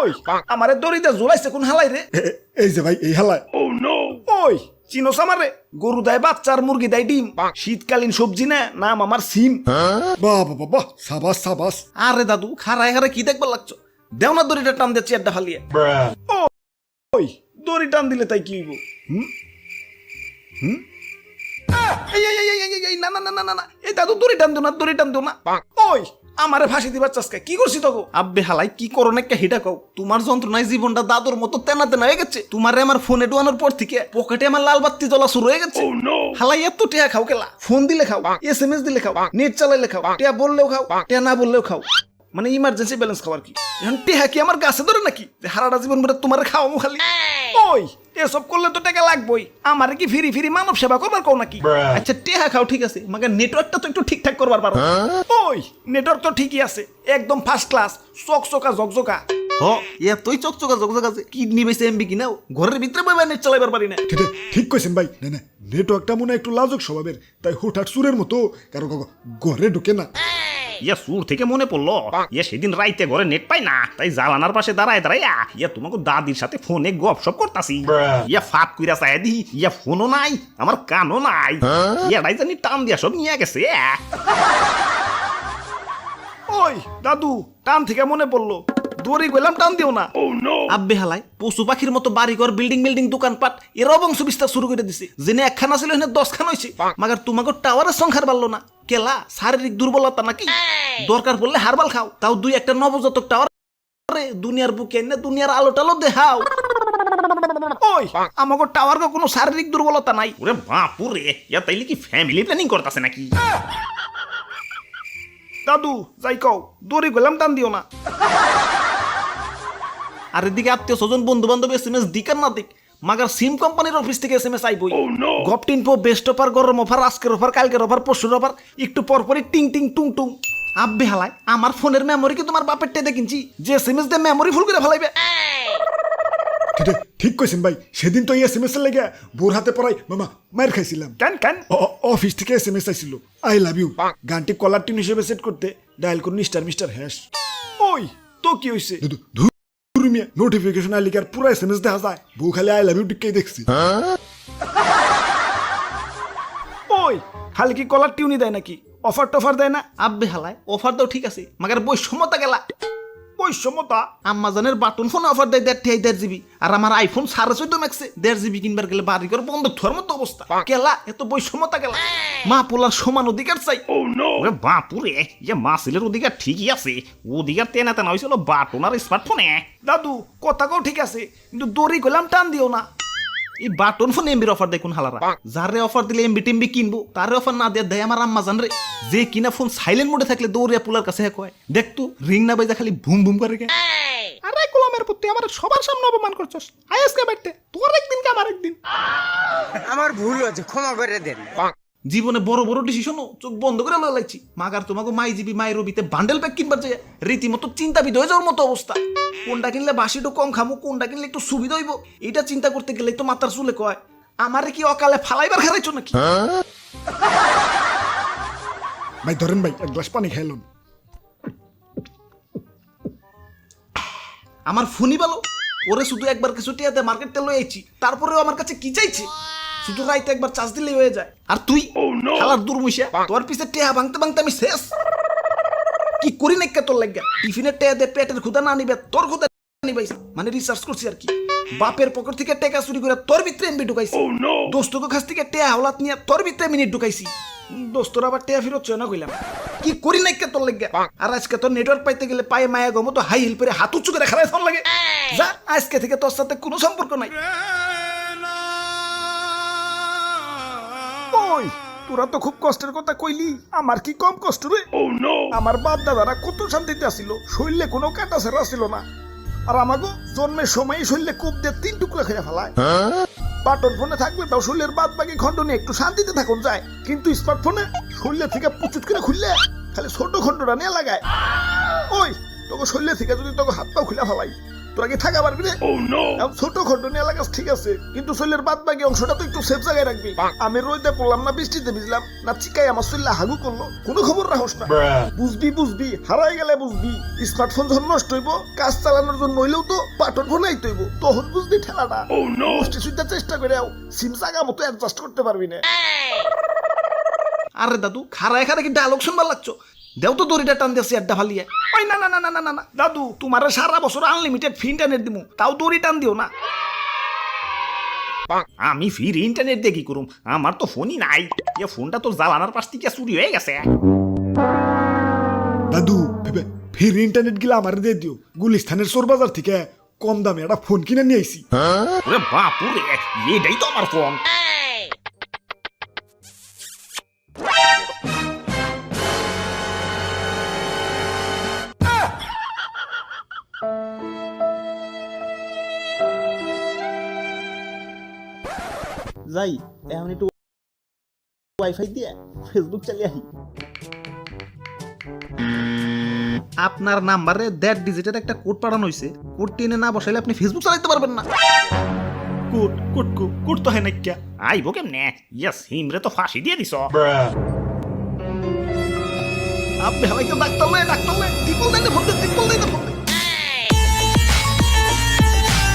ওই আমারে দড়িতে ঝুলাইছে কোন হালাই রে? এই যে ভাই এই হালায়। ওই চিনোস আমারে? গরু দেয় বাচ্চা আর মুরগি দেয় ডিম। শীতকালীন সবজি না, নাম আমার সিম। বাহ বাহ বাহ বাহ, সাবাস সাবাস। আরে দাদু খারায় খারায় কি দেখবার লাগছো? দেও না দড়িটা টান দিয়ে চেয়ারটা ফালিয়ে। ওই দড়ি টান দিলে তাই কি হইব? এই না না না না না, এই দাদু দড়ি টান দিও না, দড়ি টান দিও না। ওই আমারে ফাঁসি দিবার চাষকে কি করছি তখন? আব্বে হালাই কি করো না একটা হিটা কও। তোমার যন্ত্রণায় জীবনটা দাদুর মতো তেনা তেনা হয়ে গেছে। তোমারে আমার ফোনে ডুয়ানোর পর থেকে পকেটে আমার লাল বাতি জ্বলা শুরু হয়ে গেছে। হালাই এত টিয়া খাও কেলা? ফোন দিলে খাও, SMS দিলে খাও, নেট চালাইলে খাও, টিয়া বললেও খাও, টিয়া না বললেও খাও। মানে ইমার্জেন্সি ব্যালেন্স খাওয়ার কি? এখন টিয়া কি আমার গাছে ধরে নাকি হারাটা জীবন ভরে তোমার খাওয়ামো খালি? ওই এসব করলে তো টাকা লাগবেই। আমার কি ফিরি ফিরি মানব সেবা করবার কও নাকি? আচ্ছা টেহা খাও ঠিক আছে, মাগে নেটওয়ার্কটা তো একটু ঠিকঠাক করবার পারো। ওই নেটওয়ার্ক তো ঠিকই আছে, একদম ফার্স্ট ক্লাস, চকচকা ঝকঝকা। হ এতই চকচকা ঝকঝকা আছে, কিডনি বেশি এমবি কিনাও ঘরের ভিতরে বইবা নেট চালাইবার পারি না। ঠিক কইছেন ভাই। না না, নেটওয়ার্কটা মনে হয় একটু লাজুক স্বভাবের, তাই হুটহাট সুরের মতো কারো ঘরে ঢুকে না। ইয়া সুর থেকে মনে পড়লো, ইয়া সেদিন রাইতে ঘরে নেট পাই না, তাই জালানার পাশে দাঁড়ায় ইয়া তোমাকে দাদির সাথে ফোনে গপসপ করতাছি। ইয়া ফাপ কইরা চাই দি, ইয়া ফোনও নাই, আমার কানও নাই। ইয়া রাইজানি টান দিয়া সব নিয়ে গেছে। ওই দাদু টান থেকে মনে পড়লো, দড়ি গেলাম টান দিও না। আব্বে হালাই পশু পাখির মতো বাড়িঘর বিল্ডিং বিল্ডিং দোকানপাট এরাও বংশ বিস্তার শুরু করে দিছে। জেনে একখানা ছিল এখানে 10 খান হয়েছে। মাগার তোমাকে টাওয়ারের সংখ্যার বাড়লো না কেলা? শারীরিক দুর্বলতা নাকি? দরকার পড়লে হারবাল খাও, তাও 2-1টা নবজাতক টাওয়ার দুনিয়ার বুকে এনে দুনিয়ার আলো টালো দেখাও। ওই আমাকে টাওয়ার কোনো শারীরিক দুর্বলতা নাই। ওরে বাপুরে, ইয়া তাইলে কি ফ্যামিলি প্ল্যানিং করতেছে নাকি? দাদু যাই কও, দড়ি গেলাম টান দিও না। আর এদিকে আত্মীয় স্বজন বন্ধু বান্ধব SMS দিক আর না দিক, মাগার সিম কোম্পানির অফিস থেকে SMS আইবই। গপটিন পো বেস্ট অফার, গরম অফার, আজকের অফার, কালকের অফার, পরশুর অফার, একটু পরপরই টিং টিং টুং টুং। আব্বে হালাই আমার ফোনের মেমোরি কি তোমার বাপের টেদে কিনছি যে SMS দিয়ে মেমোরি ফুল করে ফেলাইবে? ঠিক কইছেন ভাই। সেদিন তো এই SMS এর লেগে বোর হাতে পড়াই মামা মার খাইছিলাম। কেন অফিস থেকে SMS আইছিল, আই লাভ ইউ। গানটি কলার টিউন হিসেবে সেট করতে ডায়াল করুন ***#। ওই তো কি হইছে? নোটিফিকেশন আইলে কি আর পুরো SMS দেখা যায়? বউ খালি আই লাভ ইউ টিককেই দেখছি। ওই খালি কি কলার টিউনই দেয় নাকি? অফার টফার দেয় না? আব্বে হালাই অফার দাও ঠিক আছে, মাগার বৈষম্যতা গেলা। বৈষম্যতা? আম্মাজানের বাটন ফোন অফার দেয় 1.5 GB, আর আমার আইফোন 14.5 ম্যাক্সে 1.5 GB কিনবার গেলে বাড়ি ঘর বন্ধ থর মতো অবস্থা। কেলা এত বৈষম্যতা গেলা? মা পোলার সমান অধিকার চাই। ওরে বাপুরে, ইয়া মা ছেলের অধিকার ঠিকই আছে, অধিকার তেনা তেনা হয়েছিল বাটন আর স্মার্টফোনে। দাদু কথা কও ঠিক আছে, কিন্তু দড়ি গেলাম টান দিও না। এই বাটন ফোন এমবির অফার দেখুন হালারা, যারে অফার দিলে এমবি টেমবি কিনবো তারে অফার না দেয় আমার আম্মা জান রে। যে কিনা ফোন সাইলেন্ট মোডে থাকলে দৌড়িয়া পুলার কাছে কয় দেখ তো রিং না বাজা খালি ভুম ভুম করে গে। আরে গোলামের পুত্র আমার সবার সামনে অপমান করছস, আজকে বাইতে তোর একদিন কে আমার একদিন। আমার ভুল হয়েছে, ক্ষমা করে দেন। জীবনে বড় বড় ডিসিশনও চোখ বন্ধ করে লাইছি। মাগার তোমাকে মাই জিবি মাই রবিতে বান্ডেল প্যাক কিনবার যায় রীতিমতো চিন্তাবিদ হয়ে যাওয়ার মতো অবস্থা। কোনটা কিনলে বাসিটা কম খামো, কোনটা কিনলে একটু সুবিধা হইব, এটা চিন্তা করতে গেলে তো মাথার চুলে কয় আমারে কি অকালে ফালাইবার খারাইছো নাকি? ভাই ধরেন ভাই, এক গ্লাস পানি খাইলাম। আমার ফোনই ভালো, ওরে শুধু একবার কিছু টিয়াতে মার্কেটে লই আইছি, তারপরেও আমার কাছে কি চাইছে? শুধু রাইতে একবার চার্জ দিলেই হয়ে যায়। আর তুই শালার দুর্মুষা, তোর পিছে টেহা ভাঙতে ভাঙতে আমি শেষ। কি করি নাকি তোর লাগা? টিফিনের টেহা দে পেটের ক্ষুধা না নিবে, তোর ক্ষুধা নিবাইছি, মানে রিসার্চ করছি আর কি। বাপের পকেট থেকে টাকা চুরি করে তোর ভিতরে এমবি ঢুকাইছি, দোস্তকে কাছ থেকে টেহা হাওলাত নিয়ে তোর ভিতরে মিনিট ঢুকাইছি, দোস্তর আবার টেহা ফেরত চয় না কইলাম। কি করি নাকি তোর লাগা? আর আজকে তোর নেটওয়ার্ক পাইতে গেলে পায়ে মায়া গমো তো হাই হিল পরে হাত উঁচু করে খেলায় ফোন লাগে। যা আজকে থেকে তোর সাথে কোনো সম্পর্ক নাই। ওই তোরা তো খুব কষ্টের কথা কইলি, আমার কি কম কষ্ট রে? আমার বাপ দাদারা কত শান্তিতে আসিল, শরীরে কোনো কাটা ছেড়া ছিল না। আর আমাকে জন্মের সময় শরীরে কূপ দিয়ে 3 টুকরা খেয়ে ফেলায়। বাটন ফোনে থাকলে তাও শরীরের বাদ বাকি খন্ড নিয়ে একটু শান্তিতে থাকুন যায়, কিন্তু স্মার্টফোনে শরীরে থেকে পুচুট করে খুললে খালি ছোট খন্ডটা নিয়ে লাগায়। ওই তোকে শরীরে থেকে যদি তোকে হাত পাও খুলে ফেলাই, তোরা কি থাকা পারবি রে? এখন ছোট খন্ডনি এলাকা ঠিক আছে, কিন্তু শরীরের বাদ বাকি অংশটা তো একটু সেফ জায়গায় রাখবি। আমি রোদে পড়লাম না বৃষ্টিতে ভিজলাম না চিকাই আমার শরীরে হাগু করলো, কোনো খবর রাখোস না। বুঝবি হারাই গেলে বুঝবি। স্মার্টফোন যখন নষ্ট হইব, কাজ চালানোর জন্য হইলেও তো বাটন ফোন আইতে হইব, তখন বুঝবি ঠেলাটা। মুষ্টি সুইটা চেষ্টা করে সিম জায়গা মতো অ্যাডজাস্ট করতে পারবি না। আরে দাদু খারায় কি ডায়লগ শুনবার লাগছো? দেও তো দড়িটা টান দিয়েছি আড্ডা ফালিয়ে। ওই না না না না না না দাদু, তোমার সারা বছর আনলিমিটেড ফ্রি ইন্টারনেট দিমু, তাও দড়ি টান দিও না। আমি ফ্রি ইন্টারনেট দিয়ে কি করুম? আমার তো ফোনই নাই। এ ফোনটা তোর জ্বালানার পাশ থেকে চুরি হয়ে গেছে। দাদু ফের ইন্টারনেট গিলা আমার দিয়ে দিও। গুলিস্তানের চোর বাজার থেকে কম দামে একটা ফোন কিনে নিয়ে আইছি। ওরে বাপুরে, এটাই তো আমার ফোন। যাই এখন একটু ওয়াইফাই দিয়ে ফেসবুক চালিয়ে আহি। আপনার নাম্বারে 1.5 ডিজিটের একটা কোড পাঠানো হয়েছে। কোডটি এনে না বসাইলে আপনি ফেসবুক চালাতে পারবেন না। কোড তো হয় না কিয়া আইবো কেমনে? ইয়েস হিমরে তো ফাঁসি দিয়ে দিছ। আপনি হালাইকে ডাক্তার